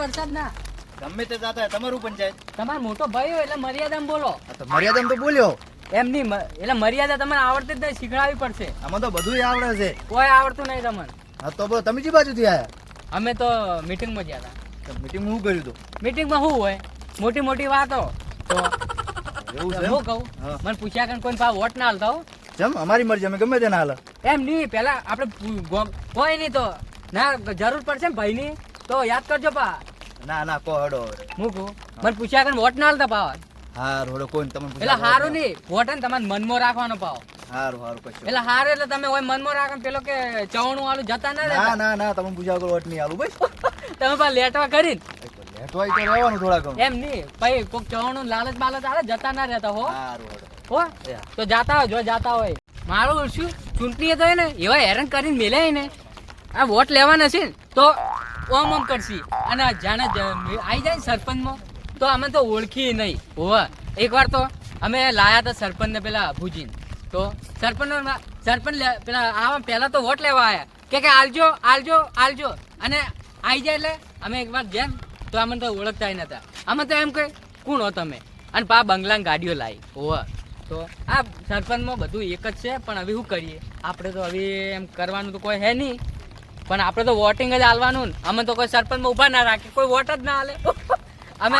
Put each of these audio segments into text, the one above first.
કરતા જ ના. ગમે તે જાતા હોય તમારું પંચાયત. તમારો મોટો ભાઈ હોય એટલે મર્યાદામાં બોલો. તો મર્યાદામાં તો બોલ્યો. એમની એટલે મર્યાદા તમને આવડતી જ નહીં, શીખડાવી પડશે. આમાં તો બધું આવડે છે. કોઈ આવડતું નહીં તમને. હા તો બોલો તમે જી બાજુથી આયા? અમે તો મીટિંગમાં ગયા હતા. મીટિંગમાં શું કર્યું હતું? મીટિંગમાં શું હોય, મોટી મોટી વાતો. તો એવું છે? હું કહું, મને પૂછ્યા કે કોઈ પાસે વોટ ના હાલતા હો. જેમ અમારી મરજી, અમે ગમે તેને હાલ. એમ નહીં, પેલા આપણે કોઈ નહીં તો ના જરૂર પડશે ને ભાઈની તો યાદ કરજો પા. ના ના કો હડો હું કહું, મને પૂછ્યા કે વોટ ના હાલતા પાવા. હારું હડો કોઈ તમને એટલે હારું નહીં, વોટ ને તમારે મનમાં રાખવાનો પાવો. હારું હારું કશું. એટલે હારું એટલે તમે હોય મનમાં રાખો, પેલો કે ચવણું વાળું જતા ના રહેતા. ના ના ના તમે પૂછ્યા વગર વોટ નહીં આલું બસ. તમે પા લેટવા કરીને લેટવાય તો રહેવાનું થોડા ઘણું. એમ નહીં, ભાઈ કોક ચવણું લાલચ બાલચ આલે જતા ના રહેતા હો. હારું હડો હો તો જાતા હોય, જો જાતા હોય. મારું શું ચૂંટણી તો ને એવા હેરાન કરીને મેલે ને આ વોટ લેવાના છે ને તો ઓમ ઓમ કરશી, અને જાણે આવી જાય ને સરપંચમાં તો અમે તો ઓળખી નહીં. હોવા એકવાર તો અમે લાયા હતા સરપંચને પેલા ભુજીને, તો સરપંચ પેલા આવા પહેલા તો વોટ લેવા આવ્યા કે આલજો આલજો આલજો, અને આવી જાય એટલે અમે એકવાર જેમ તો અમે તો ઓળખતા નતા. અમે તો એમ કહે કોણ હો તમે, અને પા બંગલાની ગાડીઓ લાવી. હોવા તો આ સરપંચમાં બધું એક જ છે, પણ હવે શું કરીએ, આપણે તો હવે એમ કરવાનું તો કોઈ હે નહીં, પણ આપણે તો વોટિંગ જ હાલવાનું ને. અમે તો કોઈ સરપંચમાં ઊભા ના રાખીએ, કોઈ વોટ જ ના હાલે. અમે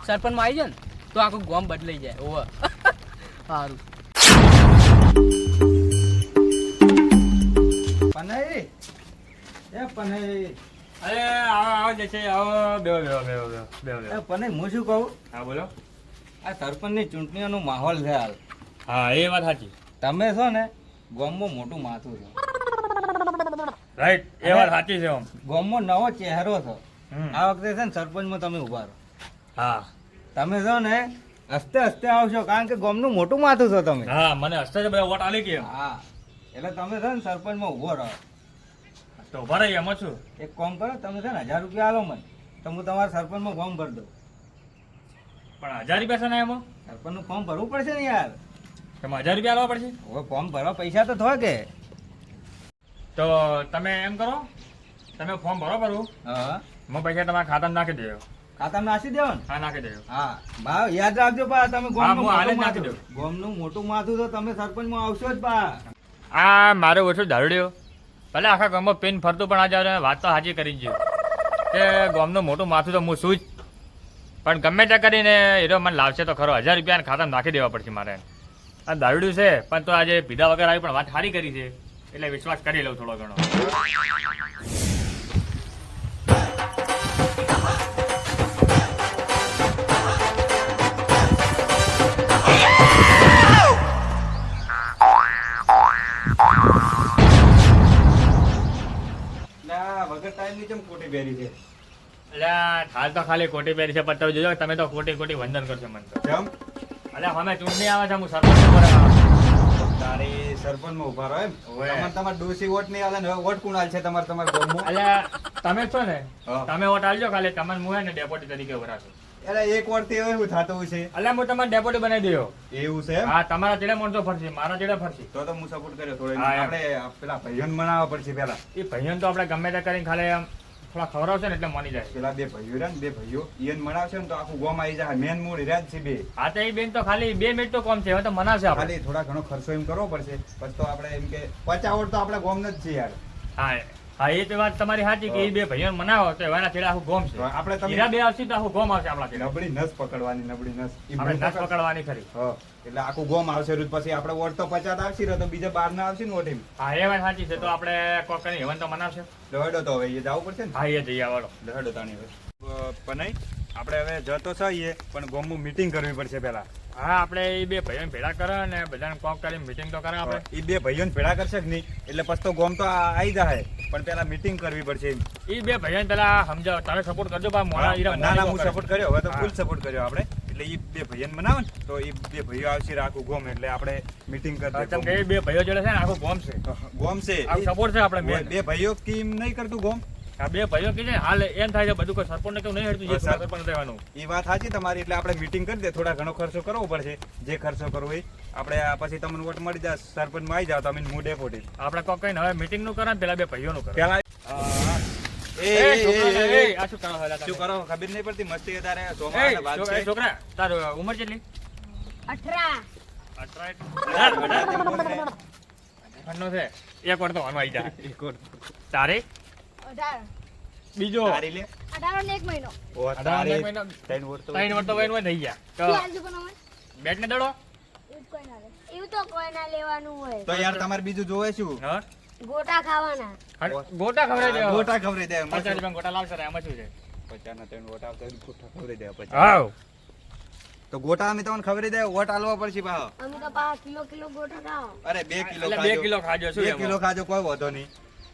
સરપંચમાં આવી જાય ને તો આખું ગામ બદલાઈ જાય. ઓવર સારું. પનઈ એ પનઈ અરે આવો જશે આવો બેહો એ પનઈ હું શું કહું, હા બોલો. આ સરપંચની ચૂંટણીઓનો માહોલ છે હાલ. હા એ વાત સાચી, તમે છો ને ગામમાં મોટું માથું છે, રાઈટ એ વાત સાચી છે. ગામમાં નવો ચહેરો છો. હમ. આ વખતે છે ને સરપંચમાં તમે ઉભા રહો. હા તમે છો ને હસ્તે હસ્તે આવશો, કારણ કે ગામનું મોટું માથું છો તમે. હા મને હસ્તે જ બધા વોટ આલી કે હા એટલે તમે છે ને સરપંચમાં ઉભો રહો. તો ઉભા રહી એમાં છું. એક કામ કરો, તમે છે ને 1000 રૂપિયા આલો મને, તો હું તમારા સરપંચમાં ફોર્મ ભરી દઉં. પણ 1000 રૂપિયા છે ને એમાં? સરપંચનું ફોર્મ ભરવું પડશે ને યાર. એમાં 1000 રૂપિયા આલવા પડશે? હવે ફોર્મ ભરવા પૈસા તો થોડા કે. તો તમે એમ કરો, તમે ફોર્મ ભરો ભરું, હા હું પૈસા તમારા ખાતામાં નાખી દેજો. ખાતામાં નાસી દેવો ને. હા નાખી દેજો. હા બા યાદ રાખજો પા, તમે હા, હું હાલે જ નાખી દઉં. ગામનું મોટું માથું તો તમે સરપંચમાં આવશો જ પા. આ મારો ઓછો દારૂડ્યો ભલે આખા ગામમાં પેન ફરતું, પણ આજે વાત તો સાચી કરી જ કે ગામનું મોટું માથું તો હું શું જ, પણ ગમે તે કરીને હીરો મને લાવશે તો ખરો. 1000 રૂપિયા ખાતામાં નાખી દેવા પડશે મારે. આ દારૂડ્યું છે પણ તો આજે પીધા વગર આવી, પણ વાત સારી કરી છે એટલે વિશ્વાસ કરી લઉં થોડો ઘણો. વગર ટાઈમની કેમ ખોટી પહેરી છે? એટલે હાલ તો ખાલી ખોટી પહેરી છે, પણ તમે જોજો તમે તો ખોટી ખોટી વંદન કરશો મને તો. કેમ? એટલે અમે ચૂંટણી આવે છે, હું સરપંચ પર તારી સરપંચમાં ઉભા રહો એમ? ઓવે. તમારે તમાર ડોસી વોટ નહીં આલે ને હવે વોટ કોણ આલશે તમારે તમારા ગામમાં? એટલે તમે છો ને, હા. તમે વોટ આલજો ખાલી, તમને હું હે ને ડેપ્યુટી તરીકે ભરાશો. એટલે એક વોટ થી એવું થતું છે. એટલે હું તમને ડેપ્યુટી બનાવી દઉં. એવું છે એમ? હા તમારા ચેડે માણસો ફરશે, મારા ચેડે ફરશે. તો હું સપોર્ટ કર્યો થોડો. હા, એમ. આપણે પેલા ભાઈઓને મનાવવા પડશે પેલા. એ ભાઈઓને તો આપણે ગમે તે કરીને ખાલી આમ થોડા ખવડાવશે ને એટલે માની જાય. પેલા બે ભાઈઓ રહ્યા ને, બે ભાઈઓ ઈયન મનાવશે ને તો આખું ગામ આવી જાય. મેન મૂળ રહ્યા જ છે બે. હા તો એ બેન તો ખાલી 2 મિનિટ તો કોમ છે, હવે તો મનાવશે આપણે. ખાલી થોડા ઘણો ખર્ચો એમ કરવો પડશે, પછી તો આપણે એમ કે 50 વોટ તો આપણે ગામનો જ છે યાર. હા હા એ તો વાત તમારી સાચી કે એ 2 ભાઈઓને મનાવો તો એના ચેડે આખું ગોમ છે. તો આપણે તમે હીરા 2 આવશે તો આખું ગોમ આવશે આપણા ચેડે. નબળી નસ પકડવાની, નબળી નસ. ઈ આપણે નસ નસ પકડવાની ખરી. હા, એટલે આખું ગોમ આવશે રોજ. પછી આપણે વોટ તો 50 આવશે ને તો બીજા 12 ના આવશે ને વોટ એમ. હા એ વાત સાચી છે, તો આપણે કોક કરીને હેવન તો મનાવશે. દોડો તો હવે એ જવું પડશે ને. હા એ જઈ આવડો. દોડો તાણી હવે પનઈ આપણે હવે જતો થઈએ, પણ ગામમાં મીટિંગ કરવી પડશે પહેલા. હા આપણે એ 2 ભાઈઓને ભેળા કરે ને બધાને કોક કરીને મીટિંગ તો કરે આપણે. એ બે ભાઈઓને ભેળા કરશે કે નહીં, એટલે પછી તો ગામ તો આવી જાય, પણ પહેલા મીટિંગ કરવી પડશે. એ 2 ભાઈઓને પેલા સમજાવો, તમે સપોર્ટ કરજો બા મોડા હીરા ના ના હું સપોર્ટ કર્યો, હવે તો હા. ફૂલ સપોર્ટ કર્યો આપણે. એટલે એ બે ભાઈઓને મનાવે ને તો એ બે ભાઈઓ આવશે આખું ગામ, એટલે આપણે મીટિંગ કેમ કે કરી એ 2 ભાઈઓ જોડે છે ને આખું ગોમ છે, ગામ છે. આખું સપોર્ટ છે આપણે મેન. બે ભાઈઓ કેમ નહીં કરતું ગામ? આ 2 ભાઈઓ કે છે હાલ એમ થાય છે બધું કોઈ સરપંચ ને કેવું નહીં હડતું, જે બસ, સરપંચ રહેવાનું. એ વાત સાચી તમારી. એટલે આપણે મીટિંગ કરી દે, થોડા ઘણો ખર્ચો કરવો પડશે. જે ખર્ચો કરવો એ આપણે પછી તમને વોટ મળી જાય, સરપંચમાં આવી જાવ તમે, હું ડેપોટી. આપણે કોક કઈને હવે મીટિંગ નું કરે ને પેલા 2 ભાઈઓ નું કરે. પેલા એ, આ શું કરો છો લા તમે? શું કરો ખબર નહીં પડતી મસ્તી તારે એ, સોમાવાના વાત છે. છોકરા તાર ઉંમર કેટલી? 18 18 નો છે. એક વાર તો વાનો આવી જા. એક વાર તારે 18 બીજો તારી લે 18 ને 1 મહિનો ઓ 18 તારી મહિનો. 3 વર્ષ તો 3 વર્ષ તો વયનું થઈ ગયા. શું તો હાલતું પણ હવે? બેટ ને દડો. એવું કોઈ ના લે. એવું તો કોઈ ના લેવાનું હોય. તો યાર તમારે બીજું જોવે શું હા ગોટા ખાવાના. ગોટા ખવડાવી દેવા. ગોટા ખવડાવી દે એમાં 50 શું? રૂપિયા ગોટા લાવશે ને એમાં શું છે? 50 ના 3 ગોટા આવતા હોય તો ગોટા ખવડાવી દે પછી હાવ તો ગોટા અમે તમને ખવડાવી દે વોટ આલવા પડશે પાછો અમે તો 5 કિલો ગોટા ખાઓ. અરે 2 કિલો એટલે ખાજો 2 કિલો ખાજો શું 2 કિલો એમાં? ખાજો કોઈ વાંધો નહીં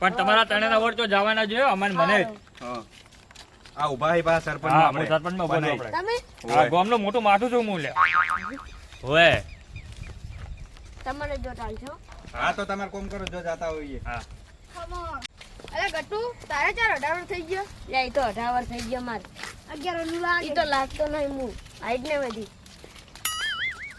પણ તમારા ત્રણેયના વોટ તો જવાના જોઈએ અમન મને જ. હા આ ઉભા હી પા સરપંચ હા, આપણે હું સરપંચમાં ઉભો છું બનાવી. આપણે. તમે હા, ગામનું મોટું માથું છું હું લે. ઓય. તમારે જો ચાલશો. હા તો તમારે કોમ કરો જો જાતા હોઈએ હા. અરે ગટ્ટુ તારે ચાર 18 વર્ષ થઈ ગયો. લે ઈ તો 18 વર્ષ થઈ ગયો મારે. 11 નું લાગે. ઈ તો લાગતો નહીં હું. હાઈટ ને વધી.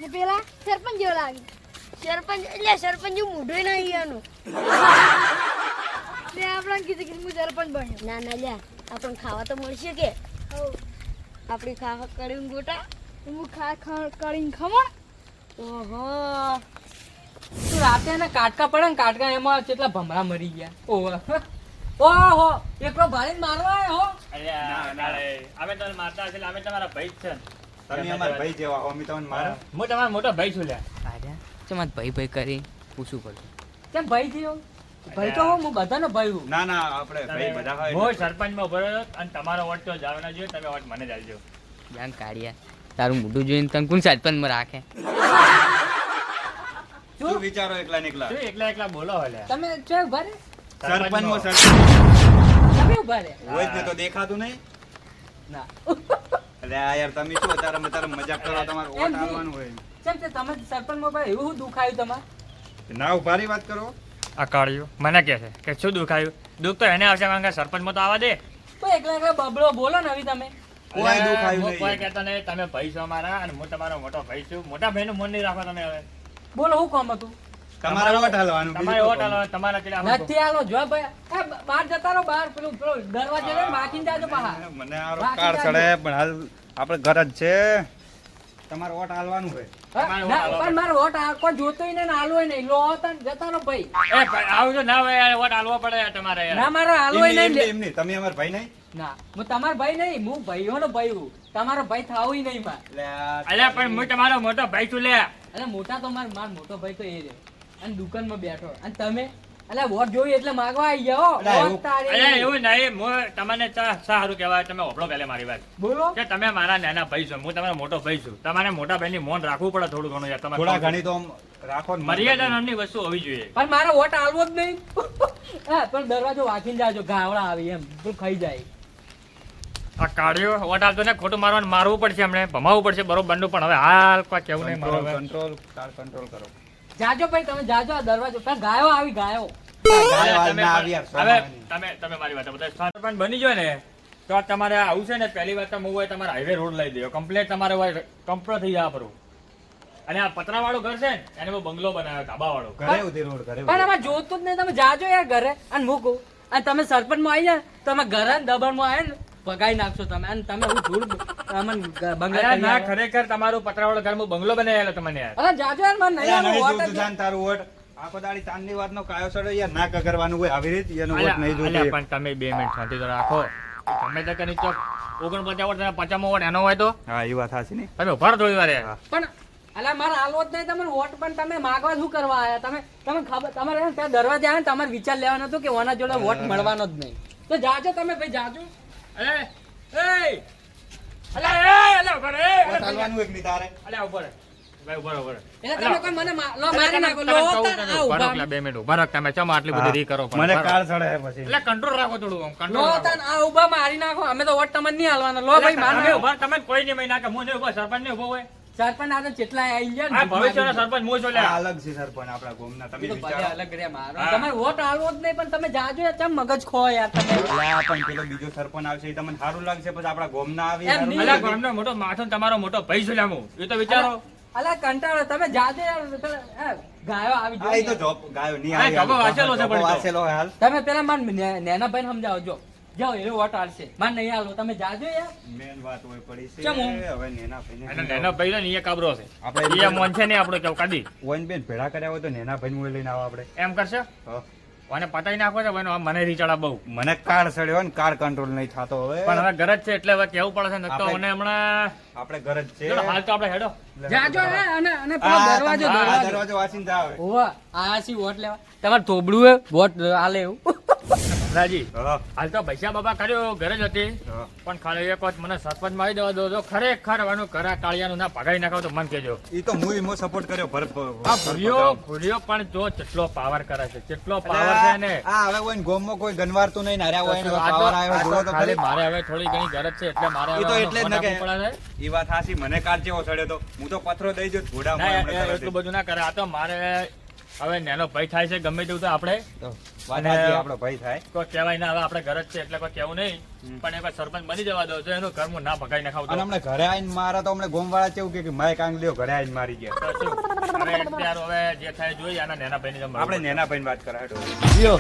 ને પેલા સરપંચ જેવો લાગે. સરપંચ એટલે સરપંચ જેવું મોઢું નહીં એનું. ને આપણને કીધું કે હું સરપંચ બન્યો. ના ના લ્યા આપણને ખાવા તો મળશે કે? આપણી ખાવા કરીને ગોટા. હું કરીને ખમણ. ઓહો તું રાતે એને કાટકા પડે ને કાટકા એમાં કેટલા ભમરા મરી ગયા. ઓહો એકલો ભાઈને મારવા આવ્યો હો. અરે ના રે. અમે તમને મારતા હશે એટલે અમે તમારા ભાઈ જ છે. તમે અમારા ભાઈ જેવા હો અમે તમને મારો હું તમારો મોટો ભાઈ છું લે. ચમત ભાઈ ભાઈ કરી પૂછવું પડશે કેમ ભાઈ થયો ભાઈ તો હું બધાનો ભાઈ હું. ના ના આપણે ભાઈ બધા હોય હું સરપંચમાં ઉભો રહ્યો અને તમારો વોટ તો જવાના જોઈએ તમે વોટ મને જ આલજો. જાન કાઢ્યા તારું મોઢું જોઈને તને કોણ સરપંચમાં રાખે. શું વિચારો એકલા ને એકલા શું એકલા એકલા બોલો હલે. તમે છે ઉભા રે સરપંચમાં સરપંચ તમે ઉભા રે હોય જ ને તો દેખાતું નહીં ના અરે આ યાર તમે શું તારે મજાક કરો તમારે એમ વોટ નહીં. આલવાનું હોય કેમ કે તમે સરપંચમાં ભાઈ એવું શું દુખાયું તમારે. ના ઉભારી વાત કરો આ કાળિયો મને કહે છે કે શું દુખાયું? દુઃખ તો એને આવશે કારણ કે સરપંચમાં તો આવવા દે. તો એકલા એકલા બબડો બોલો ને હવે તમે. કોઈ દુખાયું હું નહીં. કોઈ કહેતો નહીં તમે ભાઈ છો મારા અને હું તમારો મોટો ભાઈ છું. મોટા ભાઈનું મન નહીં રાખો તમે હવે. બોલો શું કામ હતું. તમારે વોટ હાલવાનું તમારે વોટ આલો તમારા કેટલા આમ નથી આલો જો ભાઈ બહાર જતા રહો બહાર પેલું દરવાજે ને માખીને જાજો પાહા. મને આ રોકાર ચડે પણ હાલ આપણે ઘર જ છે તમારે વોટ હાલવાનું હોય હા? તમારે ના, વોટ આલો. પણ મારો વોટ કોઈ જોતોય નહીં ને આલોય નહીં લો હતા ને જતા રહો ભાઈ. એ ભાઈ, આવું તો ના હોય યાર, વોટ આલવો પડે યાર તમારે યાર. ના મારો આલોય એમની- નહીં એમની- એમની. તમે અમારા ભાઈ નહીં ના હું તમારો ભાઈ નહીં હું ભાઈઓનો ભાઈ હું તમારો ભાઈ થાવું નહીં માં. એટલે આ- અલ્યા પણ હું તમારો મોટો ભાઈ છું લે. અરે મોટા તો મારો મોટો ભાઈ તો એ રહ્યો અને દુકાનમાં બેઠો અને તમે અલ્યા વોટ જોઈ એટલે માગવા આવી ગયા હો. અલ્યા એવું- વોટ તારી. અલ્યા એવું નહીં હું તમને સારું કહેવાય તમે ઓપડો પહેલે મારી વાત બોલો કે તમે મારા નાના ભાઈ છો હું તમારો મોટો ભાઈ છું તમારે મોટા ભાઈની મોન રાખવું પડે થોડું ઘણું યાર તમારે થોડા ઘણી તો આમ રાખો ને. મર્યાદા નામની વસ્તુ હોવી જોઈએ. પણ મારો વોટ આલવો જ નહીં. હા પણ દરવાજો વાંચીને જાજો ગાવડા આવી એમ પેલું ખાઈ જાય. આ કાઢ્યો વોટ આપતો ને ખોટું મારવાનું મારવું પડશે હમણે ભમાવવું પડશે બરોબરનું પણ હવે હાલ કોઈ કેવું નહીં મારો હવે. કંટ્રોલ કંટ્રોલ કરો જાજો ભાઈ તમે જાજો આ દરવાજો પેલા ગાયો આવી ગાયો. ગાયો હાલ તમે ના પણ- આવી યાર, હવે સોમાવાની. તમે મારી વાત બધા સરપંચ બની જાય ને તો આ તમારે આવું છે ને પહેલી વાત તો હું હોય તમારે હાઈવે રોડ લઈ દો કમ્પ્લેટ તમારે હોય કમ્પ્લીટ થઈ જવા પડું અને આ પતરાવાળું ઘર છે ને એને મેં બંગલો બનાવ્યો ધાબાવાળો ઘરે ઉધી રોડ ઘરે પણ ઉધી. આમાં જોતું જ નહીં તમે જાજો યાર ઘરે અને મૂકો અને તમે સરપંચમાં આવી જાય તમે ઘરે દબાણમાં આવે ને પગાઈ નાખશો તમે અને તમે હું ધૂળ અમને બંગલા અરે કરી ના આવો. ખરેખર તમારું પતરાવાળો ઘર હું બંગલો બનાવેલો તમને યાર અરે જાજો યાર મને નહીં અલ્યા આલો નહીં વોટ જોતું જ જાન તારું વોટ આખો દાડી ચાંદની વાતનો કાયો સડો યાર ના કગરવાનું હોય આવી રીતે એનો વોટ નહીં અલ્યા, જોતું પણ તમે 2 મિનિટ શાંતિ તો રાખો ગમે તે કરી ચોક 49 વોટ 50 વોટ એનો હોય તો હા એ વાત હાચી ને તમે ઉભા રહો થોડી વાર યાર. પણ અલા મારે આલવો જ નહીં તમને વોટ પણ તમે માગવા શું કરવા આયા તમે તમે ખબર તમારે છે ને ત્યાં દરવાજે આવે ને તમારે વિચાર લેવાનો હતો કે ઓના જોડે વોટ મળવાનો જ નહીં તો જાજો તમે ભાઈ જાજો. અલે એ અલે ઉભા રહો, એ, વોટ અલે, હાલવાનું એક નહીં તારે અલે ઉભા રહો. ભાઈ ઉભા રહો, ઉભા રહો. એટલે તમે કોઈ મને લો મારી નાખો તમે લો કહું હતા તમે ને આ ઉભા રહો, ઉભા એટલે 2 મિનિટ ઉભા રહો તમે ચમ આટલી બધી રી કરો પણ મને ઉભા રહો. કાળ સડે પછી એટલે કંટ્રોલ રાખો થોડું આમ લો કંટ્રોલ હતા ને આ ઉભા મારી નાખો અમે તો વોટ તમને નહીં હાલવાનો લો ભાઈ માર તમે નાખો. ઉભા તમે કોઈ નહીં મહિના કે હું નહીં ઉભો સરપંચ નહીં ઉભો હોય સરપંચ આ તો કેટલા આવી ગયા આ ભવિષ્યનો સરપંચ હું છું આ લ્યા. અલગ છે સરપંચ આપણા ગામના તમે એ તો બધા વિચારો અલગ રહ્યા મારો હા. તમારે વોટ આલવો જ નહીં પણ તમે જાજો યાર ચમ મગજ ખો યાર તમે અલ્યા, પણ પેલો બીજો સરપંચ આવશે એ તમને સારું લાગશે પછી આપણા ગામના આવી એમ સારું નહીં. અલ્યા, લાગે. ગામનો મોટો માથો ને તમારો મોટો ભાઈ છું લ્યા હું. એ તો વિચારો અલા કંટાળો તમે જાજો યાર પેલા, ગાયો આવી હા, એ તો જોઈએ જોબ ગાયો નહીં હા, આવી જોબો હાલ. વાંચેલો છે જોબો પણ એ તો. વાંચેલો હોય હાલ તમે પેલા માર નેના ભાઈ સમજાવો જો જાઓ એનો વોટ આલશે માર નહીં આલો તમે જાજો યાર મેન વાત હોય પડી છે ચમ હું? હવે નેના ભાઈને અને નેનો ભાઈ તો ને એ કાબરો છે આપણે એ મોન છે ને આપણો કેવું કદી ઓઈન બેન ભેળા કર્યા હોય તો નેના ભાઈને લઈને આવો આપણે એમ કરશે અને પતાઈ નાખો છે ભાઈ મને રીચાડા બહુ મને કાર સડ્યો ને કાર કંટ્રોલ નહીં થતો હવે પણ હવે ઘર જ છે એટલે હવે કેવું પડે છે ને તો આપણે- મને હમણાં આપણે ઘર જ છે ચલો, હાલ તો આપણે હેડો જાજો હે અને પેલો આ દરવાજો તમે- આ દરવાજો દરવાજો વાંચીને જાઓ હવે. ઓવા આ સી વોટ લેવા તમારે થોબડું હે વોટ આલે એવું રાજી હા, હાલ તો પૈસા બાબા કર્યો ઘરે જ હતી હા. પણ ખાલી એક વખત મને સરપંચ મારી દેવા દો જો ખરેખર વાનું ઘરા કાળિયાનું ના ભગાઈ નાખો તો મન કેજો ઈ તો હું એમાં સપોર્ટ કર્યો આ ભૂર્યો પણ જો કેટલો પાવર કરે છે કેટલો પાવર છે ને આ હવે કોઈ ગોમમાં કોઈ ગનવારતું નહીં ને હાર્યા હોય ને આ તો- પાવર આવ્યો આ તો જુઓ તો ખાલી ખરી. મારે હવે થોડી ઘણી ગરજ છે એટલે મારે ઈ તો હવે એટલે જ ફોન ને કે- આપવો પડે છે. ઈ વાત હાચી મને કાર જેવો સડ્યો તો હું તો પથરો દઈ જો ઘોડા ના, એટલું બધું ના કરે આ તો મારે હવે નેનો ભય થાય છે ગમે તેવું તો આપણે વાત હાચી, આપણો ભાઈ થાય કોઈ કહેવાય ના હવે આપણે ઘર જ છે એટલે કોઈ કહેવું નહીં પણ એક વાર સરપંચ બની જવા દો તો એનું ઘર હું ના ભગાઈ નાખાવ અને હમણાં ઘરે આવીને મારા તો હમણાં ગોમવાળા કેવું કે માઇક આંગલીઓ ઘરે આવીને મારી ગયા તો શું? હવે અત્યારે હવે જે થાય જોઈએ આના નેના ભાઈની જેમ આપણે નેના ભાઈને વાત કરાય લ્યો